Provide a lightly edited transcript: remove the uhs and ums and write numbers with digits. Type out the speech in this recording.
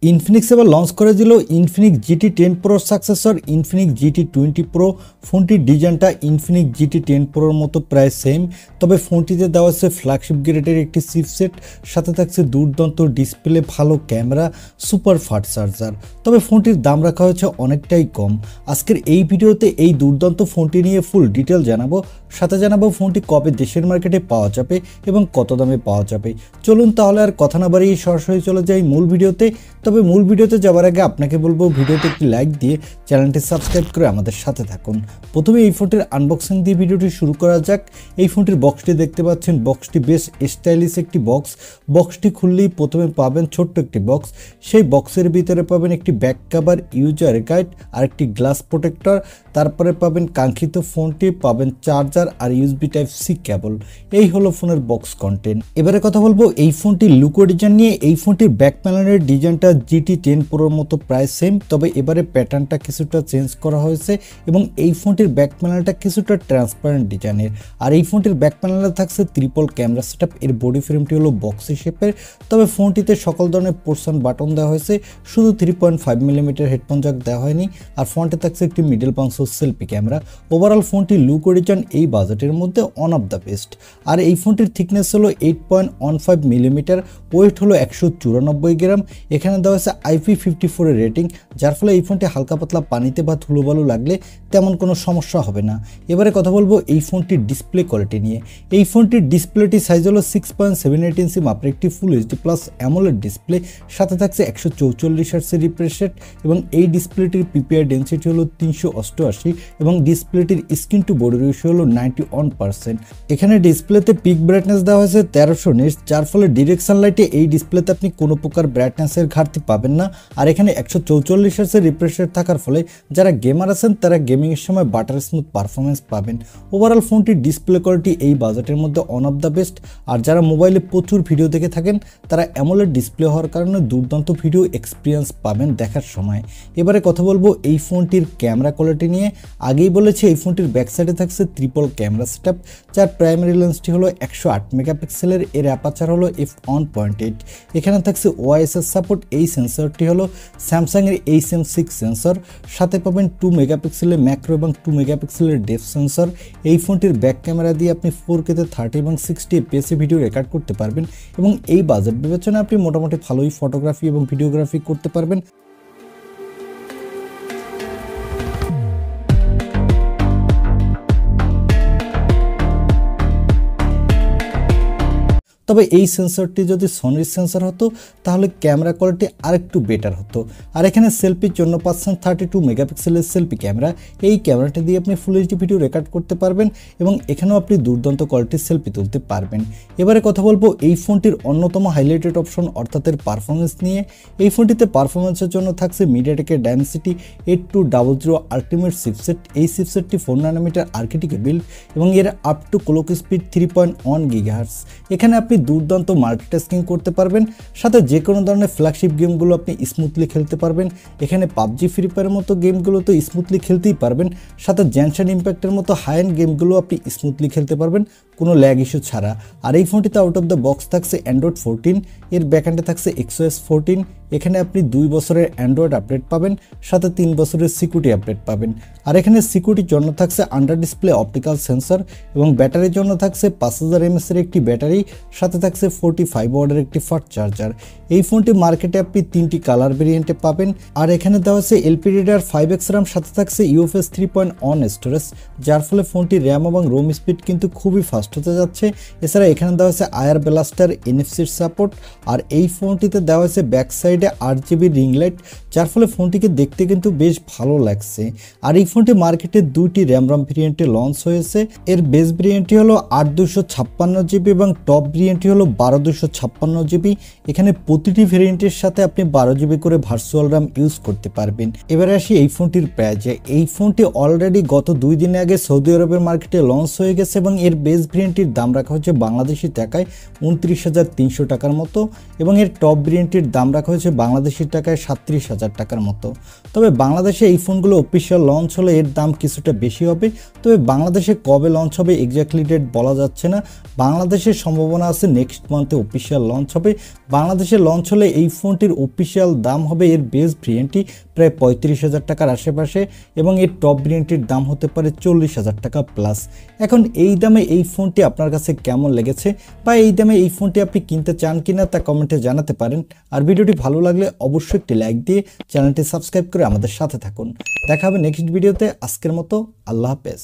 Infinix এবার launch করে দিল Infinix GT 10 pro successor Infinix GT 20 pro. ফোনটির ডিজাইনটা ইনফিনিক্স জিটি 10 প্রোর মতো প্রায় সেম, তবে ফোনটিতে দেওয়া আছে ফ্ল্যাগশিপ গ্রেডের একটি চিপসেট, সাথে থাকছে দুর্দান্ত ডিসপ্লে, ভালো ক্যামেরা, সুপার ফাস্ট চার্জার। তবে ফোনটির দাম রাখা হয়েছে অনেকটাই কম। আজকের এই ভিডিওতে এই দুর্দান্ত ফোনটি নিয়ে ফুল ডিটেল জানাবো, সাথে জানাবো ফোনটি কবে দেশের মার্কেটে পাওয়া যাবে এবং কত দামে পাওয়া যাবে। চলুন তাহলে আর কথা না বাড়িয়ে সরাসরি চলে যাই মূল ভিডিওতে। তবে মূল ভিডিওতে যাওয়ার আগে আপনাকে বলবো ভিডিওতে একটি লাইক দিয়ে চ্যানেলটি সাবস্ক্রাইব করে আমাদের সাথে থাকুন। প্রথমে এই ফোনটির আনবক্সিং দিয়ে ভিডিওটি শুরু করা যাক। এই ফোনটির বক্সটি দেখতে পাচ্ছেন, বক্সটি বেশ স্টাইলিশ একটি বক্স। বক্সটি খুললেই প্রথমে পাবেন ছোট্ট একটি বক্স, সেই বক্সের ভিতরে পাবেন একটি ব্যাক কভার, ইউজার গাইড আর একটি গ্লাস প্রোটেক্টর। তারপরে পাবেন কাঙ্ক্ষিত ফোনটি, পাবেন চার্জার আর ইউএসবি টাইপ সি কেবল। এই হলো ফোনের বক্স কন্টেন্ট। এবারে কথা বলবো এই ফোনটির লুকো ডিজাইন নিয়ে। এই ফোনটির ব্যাক প্যানেলের ডিজাইনটা জিটি 10 প্রোর মতো প্রায় সেম, তবে এবারে প্যাটার্নটা কিছুটা চেঞ্জ করা হয়েছে এবং এই ফোনটির ব্যাক প্যানেলটা কিছুটা ট্রান্সপারেন্ট ডিজাইনের। আর এই ফোনটির ব্যাক প্যানেলে থাকছে ট্রিপল ক্যামেরা সেটআপ। এর বডি ফ্রেমটি হলো বক্সি শেপের, তবে ফোনটিতে সকল ধরনের পোর্শন বাটন দেওয়া হয়েছে, শুধু 3.5 মিলিমিটার হেডফোন জ্যাক দেওয়া হয়নি। আর ফোনটি থাকছে একটি middle punch selfie camera. Overall ফোনটির লুক ডিজাইন এই বাজেটের মধ্যে ওয়ান অফ দ্য বেস্ট। আর এই ফোনটির থিকনেস হলো 8.15 মিলিমিটার, ওয়েট হলো 194 গ্রাম। এখানে দেওয়া হয়েছে IP54 এর রেটিং, যার ফলে এই ফোনটি হালকা পাতলা পানিতে বা ধুলোবালু লাগলে তেমন কোনো সমস্যা হবে না। এবারে কথা বলবো এই ফোনটির ডিসপ্লে কোয়ালিটি নিয়ে। এই ফোনটির ডিসপ্লেটি সাইজ হলো 6.78 ইঞ্চি মাপের একটি full HD plus AMOLED display, সাথে থাকছে 144 হার্টজের রিফ্রেশ রেট এবং এই ডিসপ্লেটির পিপিআই ডেনসিটি হলো 388 এবং ডিসপ্লেটির স্ক্রিন টু বডি রেশিও হলো 91%। এখানে ডিসপ্লেতে পিক ব্রাইটনেস দেওয়া হয়েছে 1300 নিটস, যার ফলে ডিরেক্ট সানলাইটে এই ডিসপ্লেতে আপনি কোনো প্রকার ব্রাইটনেসের ঘাটতি পাবেন না। আর এখানে 144 হার্টজের রিফ্রেশ রেট থাকার ফলে যারা গেমার আছেন তারা গেমিংয়ের সময় বাটার স্মুথ পারফরমেন্স পাবেন। ওভারঅল ফোনটির ডিসপ্লে কোয়ালিটি এই বাজেটের মধ্যে ওয়ান অফ দ্য বেস্ট। আর যারা মোবাইলে প্রচুর ভিডিও দেখে থাকেন তারা অ্যামোলেড ডিসপ্লে হওয়ার কারণে দুর্দান্ত ভিডিও এক্সপিরিয়েন্স পাবেন দেখার সময়। এবারে কথা বলবো এই ফোনটির ক্যামেরা কোয়ালিটি নিয়ে। আগেই বলেছি এই ফোনটির ব্যাক সাইডে থাকছে ট্রিপল ক্যামেরা সেটআপ, যার প্রাইমারি লেন্সটি হলো 108 মেগাপিক্সেলের, এর অ্যাপারচার হলো f1.8। এখানে থাকছে ওআইএসএস সাপোর্ট। এই সেন্সরটি হলো স্যামসাংয়ের HM6 সেন্সর, সাথে পাবেন 2 মেগাপিক্সেলের ম্যাক্রো এবং 2 মেগাপিক্সেলের ডেপথ সেন্সর। এই ফোনটির ব্যাক ক্যামেরা দিয়ে আপনি 4K তে 30 এবং 60 FPS ভিডিও রেকর্ড করতে পারবেন এবং এই বাজেট বিবেচনায় আপনি মোটামুটি ভালোই ফটোগ্রাফি এবং ভিডিওগ্রাফি করতে পারবেন। তবে এই সেন্সরটি যদি সনির সেন্সর হতো তাহলে ক্যামেরা কোয়ালিটি আরেকটু বেটার হতো। আর এখানে সেলফির জন্য পাচ্ছেন 32 মেগাপিক্সেলের সেলফি ক্যামেরা। এই ক্যামেরাটি দিয়ে আপনি ফুল এইচডি ভিডিও রেকর্ড করতে পারবেন এবং এখানেও আপনি দুর্দান্ত কোয়ালিটির সেলফি তুলতে পারবেন। এবারে কথা বলবো এই ফোনটির অন্যতম হাইলাইটেড অপশন অর্থাৎ এর পারফরমেন্স নিয়ে। এই ফোনটিতে পারফরমেন্সের জন্য থাকছে মিডিয়াটেকের ডাইমেনসিটি 8200 আল্টিমেট চিপসেট। এই চিপসেটটি 4 ন্যানোমিটার আর্কিটেক্টে বিল্ড এবং এর up to clock speed 3.1 gigahertz. এখানে আপনি দুর্দান্ত মাল্টিটাস্কিং করতে পারবেন, সাথে যে কোনো ধরনের ফ্ল্যাগশিপ গেমগুলো আপনি স্মুথলি খেলতে পারবেন। এখানে পাবজি, ফ্রি ফায়ারের মতো গেমগুলো তো স্মুথলি খেলতেই পারবেন, সাথে জেনশন ইম্প্যাক্টের মতো হাই এন্ড গেমগুলো আপনি স্মুথলি খেলতে পারবেন কোনো ল্যাগ ইস্যু ছাড়া। আর এই ফোনটিতে আউট অফ দ্য বক্স থাকছে অ্যান্ড্রয়েড 14, এর ব্যাকএন্ডে থাকছে XOS 14। এখানে আপনি 2 বছরের অ্যান্ড্রয়েড আপডেট পাবেন, সাথে 3 বছরের সিকিউরিটি আপডেট পাবেন। আর এখানে সিকিউরিটির জন্য থাকছে আন্ডার ডিসপ্লে অপটিক্যাল সেন্সর এবং ব্যাটারির জন্য থাকছে 5000 mAh এর একটি ব্যাটারি, সাথে থাকছে 45 ওয়াটের একটি ফাস্ট চার্জার। এই ফোনটি মার্কেটে আপনি 3টি কালার ভেরিয়েন্টে পাবেন। আর এখানে দেওয়া আছে LPDDR5X RAM, সাথে থাকছে UFS 3.1 স্টোরেজ, যার ফলে ফোনটির র্যাম এবং রোম স্পিড কিন্তু খুবই ফাস্ট হতে যাচ্ছে। এছাড়া এখানে দেওয়া আছে আয়ার ব্লাস্টার NFC সাপোর্ট। আর এই ফোনটিতে দেওয়া আছে ব্যাক সাইডে 8GB রিং লাইট, যার ফলে ফোনটিকে দেখতে কিন্তু বেশ ভালো লাগছে। আর এই ফোনটি মার্কেটে 2টি র্যাম ভেরিয়েন্টে লঞ্চ হয়েছে। এর বেস ভেরিয়েন্টটি হলো 8256GB এবং টপ ভেরিয়েন্টটি হলো 12256GB। এখানে প্রতিটি ভেরিয়েন্টের সাথে আপনি 12GB করে ভার্চুয়াল র্যাম ইউজ করতে পারবেন। এবারে আসি এই ফোনটির প্রাইজে। এই ফোনটি অলরেডি গত 2 দিন আগে সৌদি আরবের মার্কেটে লঞ্চ হয়ে গেছে এবং এর বেস ভেরিয়েন্টটির দাম রাখা হচ্ছে বাংলাদেশি টাকায় 29,300 টাকার মতো। এবং এর টপ ভেরিয়েন্টটির দাম রাখা হয়েছে বাংলাদেশি টাকায় 37,000 টাকার মতো। তবে বাংলাদেশে এই ফোনগুলো অফিসিয়াল লঞ্চ হলে এর দাম কিছুটা বেশি হবে, তবে বাংলাদেশে কবে লঞ্চ হবে এক্স্যাক্টলি ডেট বলা যাচ্ছে না। বাংলাদেশের সম্ভাবনা আছে নেক্সট মান্থে অফিসিয়াল লঞ্চ হবে। বাংলাদেশে লঞ্চ হলে এই ফোনটির অফিসিয়াল দাম হবে এর বেস ভেরিয়েন্টটি প্রায় 35,000 টাকার আশেপাশে এবং এর টপ ভেরিয়েন্টটির দাম হতে পারে 40,000 টাকা প্লাস। এখন এই দামে এই ফোনটি আপনার কাছে কেমন লেগেছে বা এই দামে এই ফোনটি আপনি কিনতে চান কিনা তা কমেন্টে জানাতে পারেন। আর ভিডিওটি ভালো লাগলে অবশ্যই একটি লাইক দিয়ে চ্যানেলটি সাবস্ক্রাইব করে আমাদের সাথে থাকুন। দেখা হবে নেক্সট ভিডিওতে। আজকের মতো আল্লাহ হাফেজ।